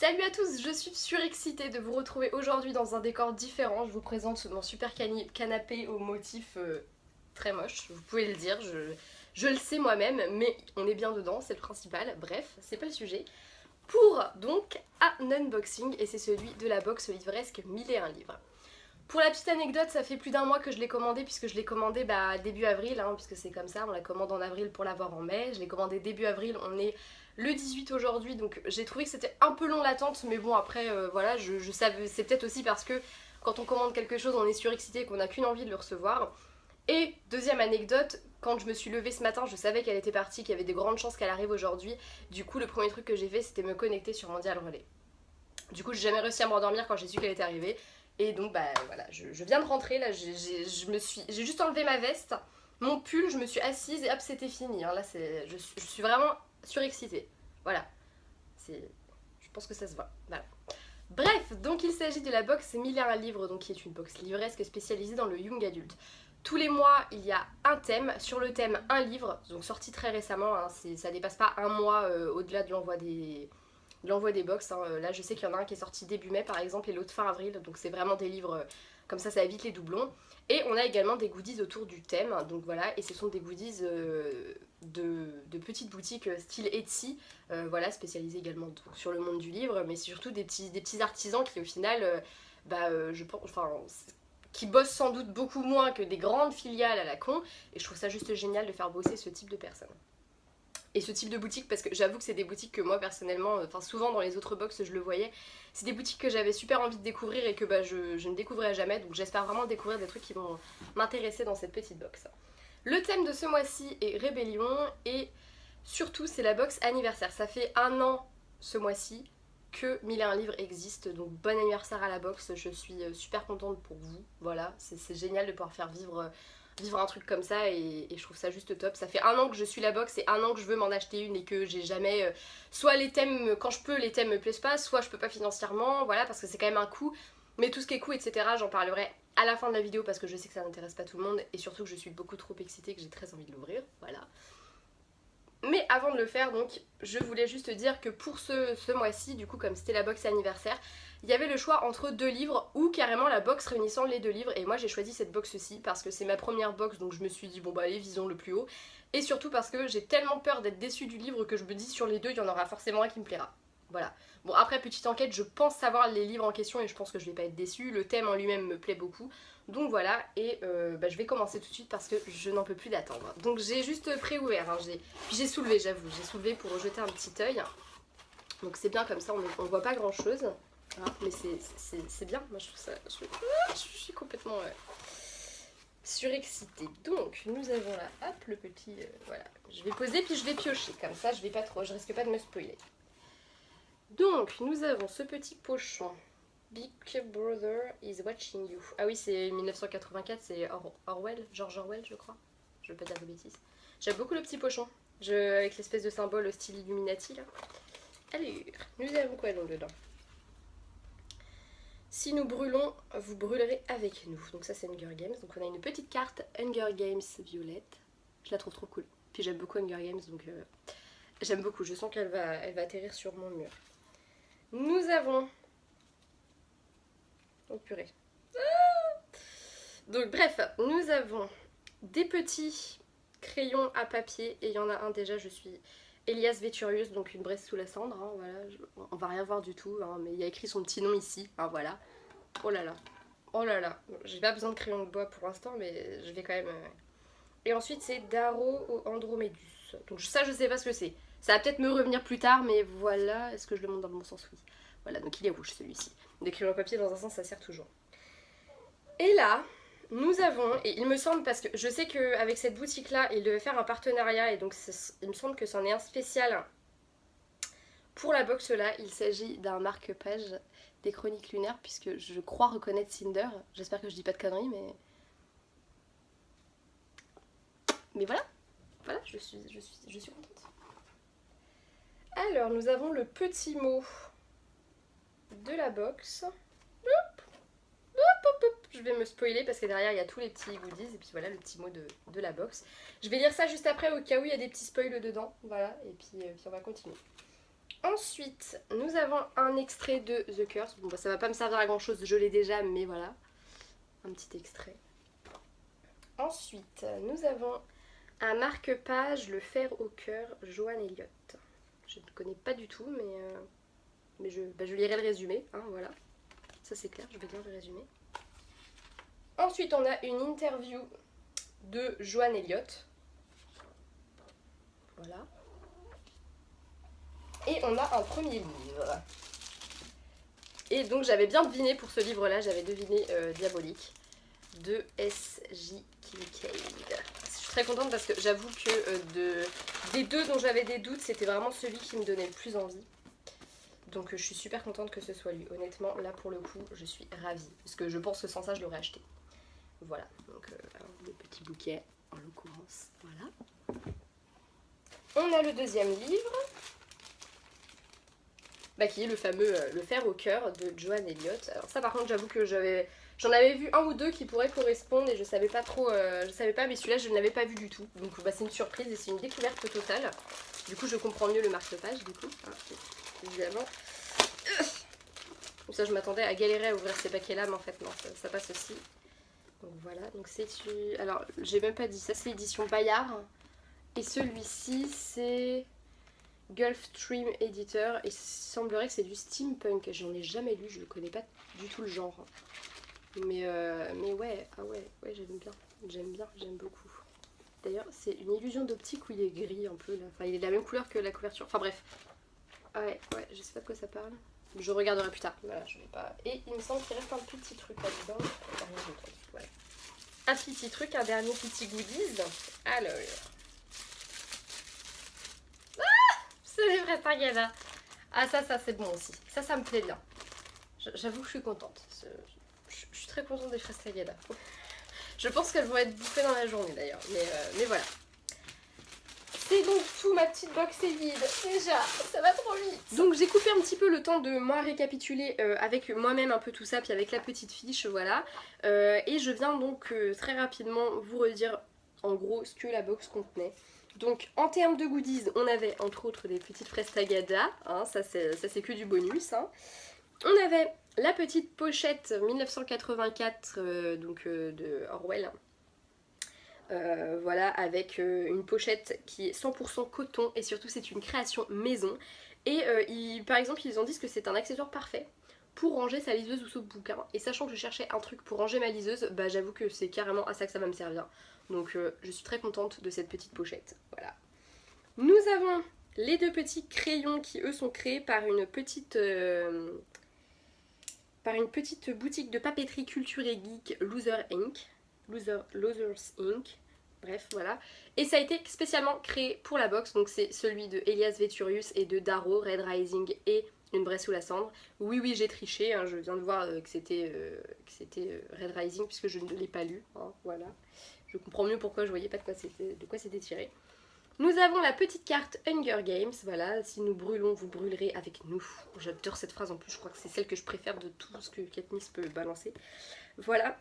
Salut à tous, je suis surexcitée de vous retrouver aujourd'hui dans un décor différent. Je vous présente mon super canapé au motif très moche, vous pouvez le dire, je le sais moi-même, mais on est bien dedans, c'est le principal. Bref, c'est pas le sujet. Pour donc un unboxing, et c'est celui de la box livresque 1001 livres. Pour la petite anecdote, ça fait plus d'un mois que je l'ai commandé, puisque je l'ai commandé début avril, puisque c'est comme ça, on la commande en avril pour l'avoir en mai. Je l'ai commandé début avril, on est le 18 aujourd'hui, donc j'ai trouvé que c'était un peu long l'attente, mais bon après voilà, je savais, c'est peut-être aussi parce que quand on commande quelque chose, on est surexcité et qu'on n'a qu'une envie de le recevoir. Et deuxième anecdote, quand je me suis levée ce matin, je savais qu'elle était partie, qu'il y avait de grandes chances qu'elle arrive aujourd'hui. Du coup, le premier truc que j'ai fait, c'était me connecter sur Mondial Relais. Du coup, j'ai jamais réussi à m'endormir quand j'ai su qu'elle était arrivée. Et donc, voilà, je viens de rentrer, là, j'ai juste enlevé ma veste, mon pull, je me suis assise et hop, c'était fini. Là, je suis vraiment surexcitée. Voilà. Je pense que ça se voit. Voilà. Bref, donc il s'agit de la box 1001 livres, donc qui est une box livresque spécialisée dans le young adult. Tous les mois, il y a un thème. Sur le thème, un livre, donc sorti très récemment. Ça dépasse pas un mois au-delà de l'envoi des box. Là, je sais qu'il y en a un qui est sorti début mai par exemple et l'autre fin avril. Donc c'est vraiment des livres comme ça évite les doublons. Et on a également des goodies autour du thème. Donc voilà, et ce sont des goodies de petites boutiques style Etsy. Voilà, spécialisées également donc, sur le monde du livre. Mais surtout des petits artisans qui au final, je pense, qui bossent sans doute beaucoup moins que des grandes filiales à la con. Et je trouve ça juste génial de faire bosser ce type de personnes. Et ce type de boutique, parce que j'avoue que c'est des boutiques que moi personnellement, souvent dans les autres box je le voyais, c'est des boutiques que j'avais super envie de découvrir et que je ne découvrirai jamais, donc j'espère vraiment découvrir des trucs qui vont m'intéresser dans cette petite box. Le thème de ce mois-ci est Rébellion et surtout c'est la box anniversaire. Ça fait un an ce mois-ci que 1001 livres existe, donc bon anniversaire à la box, je suis super contente pour vous, voilà, c'est génial de pouvoir faire vivre un truc comme ça et je trouve ça juste top. Ça fait un an que je suis la box et un an que je veux m'en acheter une et que j'ai jamais... soit les thèmes, quand je peux, les thèmes me plaisent pas, soit je peux pas financièrement, voilà, parce que c'est quand même un coût. Mais tout ce qui est coût, etc., j'en parlerai à la fin de la vidéo parce que je sais que ça n'intéresse pas tout le monde et surtout que je suis beaucoup trop excitée, que j'ai très envie de l'ouvrir, voilà. Mais avant de le faire, donc, je voulais juste dire que pour ce mois-ci, du coup, comme c'était la box anniversaire, il y avait le choix entre deux livres ou carrément la box réunissant les deux livres. Et moi, j'ai choisi cette box-ci parce que c'est ma première box, donc je me suis dit, bon bah allez, visons le plus haut. Et surtout parce que j'ai tellement peur d'être déçue du livre que je me dis, sur les deux, il y en aura forcément un qui me plaira. Voilà. Bon, après, petite enquête, je pense savoir les livres en question et je pense que je vais pas être déçue. Le thème en lui-même me plaît beaucoup. Donc voilà, et je vais commencer tout de suite parce que je n'en peux plus d'attendre. Donc j'ai juste pré-ouvert, puis j'ai soulevé, j'avoue, j'ai soulevé pour jeter un petit œil. Donc c'est bien comme ça, on voit pas grand chose, mais c'est bien, moi je trouve ça, je suis complètement surexcitée. Donc nous avons là, hop, le petit, voilà, je vais poser puis je vais piocher, comme ça je risque pas de me spoiler. Donc nous avons ce petit pochon. Big Brother is watching you. Ah oui, c'est 1984, c'est Orwell, George Orwell, je crois. Je veux pas dire de bêtises. J'aime beaucoup le petit pochon, avec l'espèce de symbole au style Illuminati là. Allez, nous avons quoi donc dedans? Si nous brûlons, vous brûlerez avec nous. Donc ça c'est Hunger Games. Donc on a une petite carte Hunger Games violette. Je la trouve trop cool. Puis j'aime beaucoup Hunger Games, donc j'aime beaucoup. Je sens qu'elle va atterrir sur mon mur. Nous avons... Oh purée. Donc bref, nous avons des petits crayons à papier et il y en a un déjà, je suis Elias Veturius, donc une braise sous la cendre, voilà, on va rien voir du tout, mais il y a écrit son petit nom ici, voilà. Oh là là, j'ai pas besoin de crayon de bois pour l'instant, mais je vais quand même... Et ensuite c'est Darrow au Andromedus, donc ça je sais pas ce que c'est, ça va peut-être me revenir plus tard, mais voilà, est-ce que je le montre dans le bon sens? Oui. Voilà, donc il est rouge celui-ci. Des crayons à papier dans un sens ça sert toujours. Et là, nous avons, et il me semble, parce que je sais qu'avec cette boutique-là, ils devaient faire un partenariat, et donc il me semble que c'en est un spécial pour la box-là. Il s'agit d'un marque-page des Chroniques Lunaires, puisque je crois reconnaître Cinder. J'espère que je dis pas de conneries, mais voilà, je suis contente. Alors, nous avons le petit mot de la box. Je vais me spoiler parce que derrière il y a tous les petits goodies et puis voilà le petit mot de la box. Je vais lire ça juste après au cas où il y a des petits spoils dedans, voilà, et puis on va continuer. Ensuite, nous avons un extrait de The Curse. Bon, bah, ça va pas me servir à grand chose, je l'ai déjà, mais voilà. Un petit extrait. Ensuite, nous avons un marque-page, le fer au cœur, Joanne Elliott. Je ne connais pas du tout, mais je lirai le résumé, hein, voilà. Ça c'est clair, je vais lire le résumé. Ensuite, on a une interview de Joanne Elliott. Voilà. Et on a un premier livre. Et donc j'avais bien deviné pour ce livre-là, j'avais deviné Diabolique de S.J. Kincaid. Je suis très contente parce que j'avoue que des deux dont j'avais des doutes, c'était vraiment celui qui me donnait le plus envie. Donc je suis super contente que ce soit lui. Honnêtement, là pour le coup, je suis ravie. Parce que je pense que sans ça, je l'aurais acheté. Voilà, donc le petit bouquet en l'occurrence. Voilà. On a le deuxième livre. Bah, qui est le fameux Le fer au cœur de Joanne Elliott. Alors ça par contre j'avoue que j'en avais vu un ou deux qui pourraient correspondre et je savais pas trop, je savais pas, mais celui-là je ne l'avais pas vu du tout. Donc bah, c'est une surprise et c'est une découverte totale. Du coup je comprends mieux le marque-page du coup, hein, évidemment. Ça je m'attendais à galérer à ouvrir ces paquets là mais en fait non, ça passe aussi. Donc voilà, donc c'est... Alors j'ai même pas dit, ça c'est l'édition Bayard. Et celui-ci c'est... Gulfstream Editor, et il semblerait que c'est du steampunk. J'en ai jamais lu, je ne connais pas du tout le genre. Mais ouais, ah ouais, j'aime beaucoup. D'ailleurs, c'est une illusion d'optique où il est gris un peu là. Enfin, il est de la même couleur que la couverture. Enfin bref. Ah ouais, je sais pas de quoi ça parle. Je regarderai plus tard. Voilà, je vais pas. Et il me semble qu'il reste un petit truc là-dedans. Voilà. Un petit truc, un dernier petit goodies. Alors. C'est les vrais Tagada. Ah ça c'est bon aussi. Ça me plaît bien. J'avoue que je suis contente. Je suis très contente des fraises Tagada. Je pense qu'elles vont être bouffées dans la journée d'ailleurs. Mais voilà. C'est donc tout, ma petite box est vide. Déjà, ça va trop vite. Donc j'ai coupé un petit peu le temps de moi récapituler avec moi-même un peu tout ça, puis avec la petite fiche, voilà. Et je viens donc très rapidement vous redire en gros ce que la box contenait. Donc en termes de goodies, on avait entre autres des petites fraises Tagada, hein, ça c'est que du bonus. Hein. On avait la petite pochette 1984 de Orwell. Voilà, avec une pochette qui est 100% coton et surtout c'est une création maison. Et par exemple ils ont dit que c'est un accessoire parfait pour ranger sa liseuse ou son bouquin. Et sachant que je cherchais un truc pour ranger ma liseuse, bah j'avoue que c'est carrément à ça que ça va me servir. Donc je suis très contente de cette petite pochette. Voilà. Nous avons les deux petits crayons qui eux sont créés par une petite boutique de papeterie culture et geek Losers Inc. Bref, voilà. Et ça a été spécialement créé pour la box, donc c'est celui de Elias Veturius et de Darrow, Red Rising et Une Braie sous la cendre. Oui, j'ai triché, hein, je viens de voir que c'était Red Rising puisque je ne l'ai pas lu, hein, voilà. Je comprends mieux pourquoi je voyais pas de quoi c'était tiré. Nous avons la petite carte Hunger Games, voilà, si nous brûlons, vous brûlerez avec nous. J'adore cette phrase en plus, je crois que c'est celle que je préfère de tout ce que Katniss peut balancer. Voilà,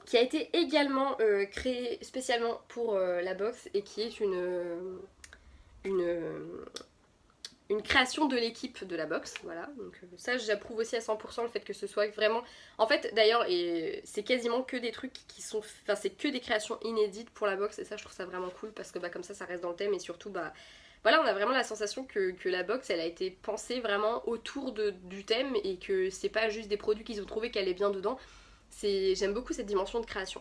qui a été également créée spécialement pour la box et qui est une création de l'équipe de la box, voilà, donc ça j'approuve aussi à 100% le fait que ce soit vraiment, en fait d'ailleurs c'est quasiment que des trucs qui sont, enfin c'est que des créations inédites pour la box et ça je trouve ça vraiment cool parce que bah comme ça reste dans le thème et surtout bah voilà on a vraiment la sensation que la box elle a été pensée vraiment autour du thème et que c'est pas juste des produits qu'ils ont trouvé qu'elle est bien dedans, j'aime beaucoup cette dimension de création.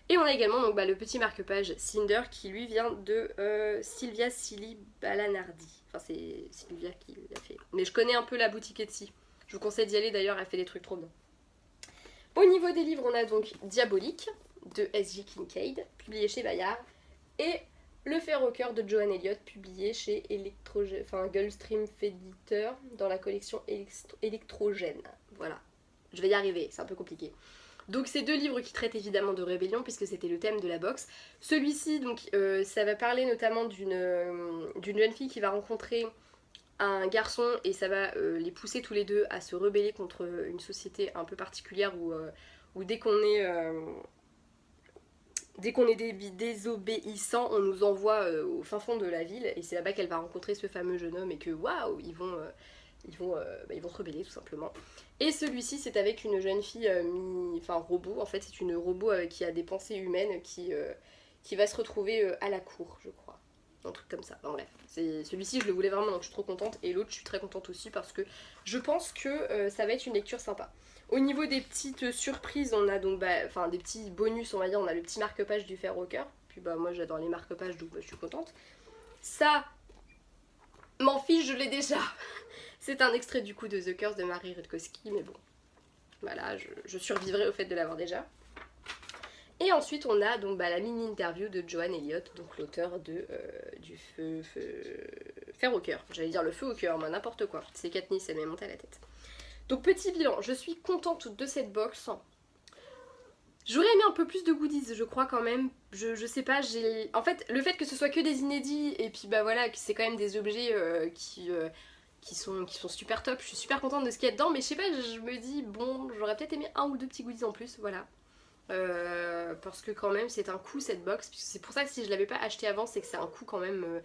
Et on a également donc, le petit marque-page Cinder qui lui vient de Sylvia Silly Balanardi. Enfin c'est Sylvia qui l'a fait. Mais je connais un peu la boutique Etsy. Je vous conseille d'y aller d'ailleurs, elle fait des trucs trop bien. Au niveau des livres, on a donc Diabolique de S.J. Kincaid, publié chez Bayard. Et Le fer au cœur de Joanne Elliott, publié chez Gulfstream Editor dans la collection Électrogène. Voilà. Je vais y arriver, c'est un peu compliqué. Donc c'est deux livres qui traitent évidemment de rébellion puisque c'était le thème de la box. Celui-ci donc ça va parler notamment d'une jeune fille qui va rencontrer un garçon et ça va les pousser tous les deux à se rebeller contre une société un peu particulière où dès qu'on est Dès qu'on est désobéissant, on nous envoie au fin fond de la ville et c'est là-bas qu'elle va rencontrer ce fameux jeune homme et que waouh, ils vont se rebeller tout simplement. Et celui-ci c'est avec une jeune fille, enfin robot, en fait c'est une robot qui a des pensées humaines qui va se retrouver à la cour, je crois. Un truc comme ça, enfin, bref. Celui-ci je le voulais vraiment donc je suis trop contente et l'autre je suis très contente aussi parce que je pense que ça va être une lecture sympa. Au niveau des petites surprises, on a donc enfin des petits bonus, on va dire, on a le petit marque-page du Fair-Walker. Puis bah moi j'adore les marque-pages donc je suis contente. Ça, m'en fiche, je l'ai déjà. C'est un extrait du coup de The Curse de Mary Rutkowski, mais bon, voilà, je survivrai au fait de l'avoir déjà. Et ensuite on a donc la mini-interview de Joanne Elliott, donc l'auteur du Fair-Walker. J'allais dire le feu au cœur, moi n'importe quoi. C'est Katniss, elle m'est montée à la tête. Donc petit bilan, je suis contente de cette box. J'aurais aimé un peu plus de goodies, je crois quand même. Je sais pas, en fait, le fait que ce soit que des inédits, et puis bah voilà, que c'est quand même des objets qui sont super top, je suis super contente de ce qu'il y a dedans, mais je sais pas, je me dis, bon, j'aurais peut-être aimé un ou deux petits goodies en plus, voilà. Parce que quand même, c'est un coût cette box, puisque c'est pour ça que si je l'avais pas acheté avant, c'est que c'est un coût quand même...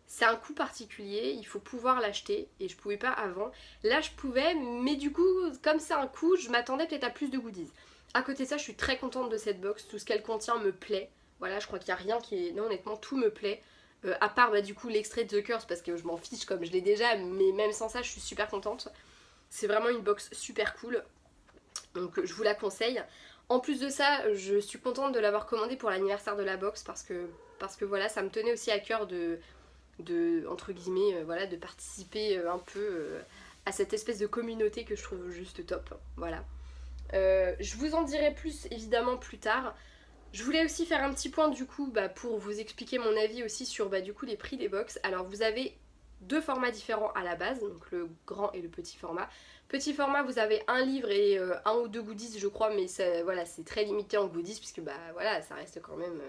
c'est un coût particulier, il faut pouvoir l'acheter et je pouvais pas avant. Là je pouvais, mais du coup comme c'est un coût, je m'attendais peut-être à plus de goodies. À côté de ça, je suis très contente de cette box, tout ce qu'elle contient me plaît. Voilà, je crois qu'il n'y a rien qui est... Non, honnêtement, tout me plaît. À part du coup l'extrait de The Curse parce que je m'en fiche comme je l'ai déjà, mais même sans ça je suis super contente. C'est vraiment une box super cool, donc je vous la conseille. En plus de ça, je suis contente de l'avoir commandée pour l'anniversaire de la box parce que voilà, ça me tenait aussi à cœur de entre guillemets, voilà, de participer un peu à cette espèce de communauté que je trouve juste top. Voilà. Je vous en dirai plus évidemment plus tard. Je voulais aussi faire un petit point du coup pour vous expliquer mon avis aussi sur du coup les prix des box. Alors vous avez deux formats différents à la base, donc le grand et le petit format. Petit format, vous avez un livre et un ou deux goodies je crois, mais voilà, c'est très limité en goodies puisque voilà, ça reste quand même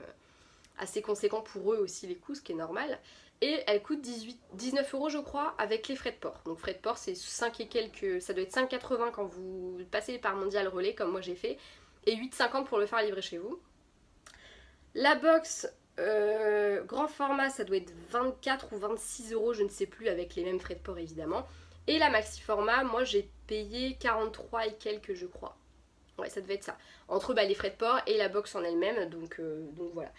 assez conséquent pour eux aussi les coûts, ce qui est normal. Et elle coûte 19 € je crois avec les frais de port. Donc frais de port c'est 5 et quelques, ça doit être 5,80 quand vous passez par Mondial Relais comme moi j'ai fait. Et 8,50 pour le faire livrer chez vous. La box grand format ça doit être 24 ou 26 € je ne sais plus avec les mêmes frais de port évidemment. Et la maxi format moi j'ai payé 43 et quelques je crois. Ouais ça devait être ça. Entre les frais de port et la box en elle-même donc voilà.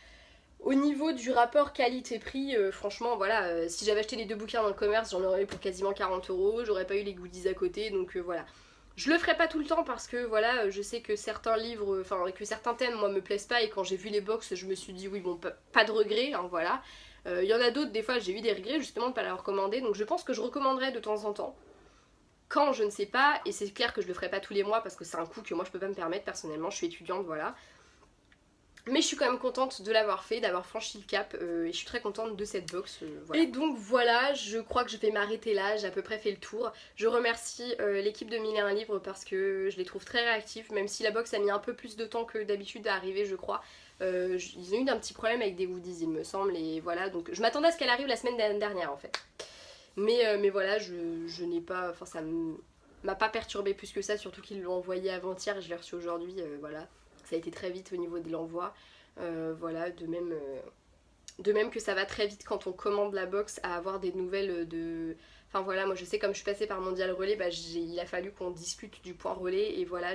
Au niveau du rapport qualité-prix, franchement, voilà, si j'avais acheté les deux bouquins dans le commerce, j'en aurais eu pour quasiment 40 €, j'aurais pas eu les goodies à côté, donc voilà. Je le ferai pas tout le temps parce que voilà, je sais que certains livres, enfin que certains thèmes, moi, me plaisent pas et quand j'ai vu les box, je me suis dit oui, bon, pas de regret, hein, voilà. Il y en a d'autres, des fois, j'ai eu des regrets justement de pas l'avoir commandé, donc je pense que je recommanderai de temps en temps. Quand je ne sais pas, et c'est clair que je le ferai pas tous les mois parce que c'est un coût que moi je peux pas me permettre personnellement, je suis étudiante, voilà. Mais je suis quand même contente de l'avoir fait, d'avoir franchi le cap et je suis très contente de cette box. Voilà. Et donc voilà, je crois que je vais m'arrêter là, j'ai à peu près fait le tour. Je remercie l'équipe de 1001 livres parce que je les trouve très réactifs, même si la box a mis un peu plus de temps que d'habitude à arriver je crois. Ils ont eu un petit problème avec des goodies il me semble et voilà, donc je m'attendais à ce qu'elle arrive la semaine dernière en fait. Mais voilà, je n'ai pas, enfin ça m'a pas perturbé plus que ça, surtout qu'ils l'ont envoyé avant-hier et je l'ai reçu aujourd'hui, voilà. Ça a été très vite au niveau de l'envoi, voilà, de même que ça va très vite quand on commande la box à avoir des nouvelles de... Enfin voilà, moi je sais comme je suis passée par Mondial Relais, il a fallu qu'on discute du point relais et voilà,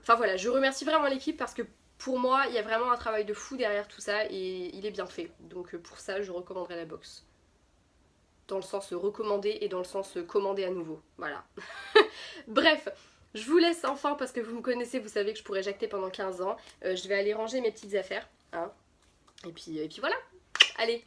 Enfin voilà, je remercie vraiment l'équipe parce que pour moi, il y a vraiment un travail de fou derrière tout ça et il est bien fait. Donc pour ça, je recommanderais la box. Dans le sens recommander et dans le sens commander à nouveau, voilà. Bref, je vous laisse enfin parce que vous me connaissez, vous savez que je pourrais jacter pendant 15 ans. Je vais aller ranger mes petites affaires, hein. Et puis voilà. Allez,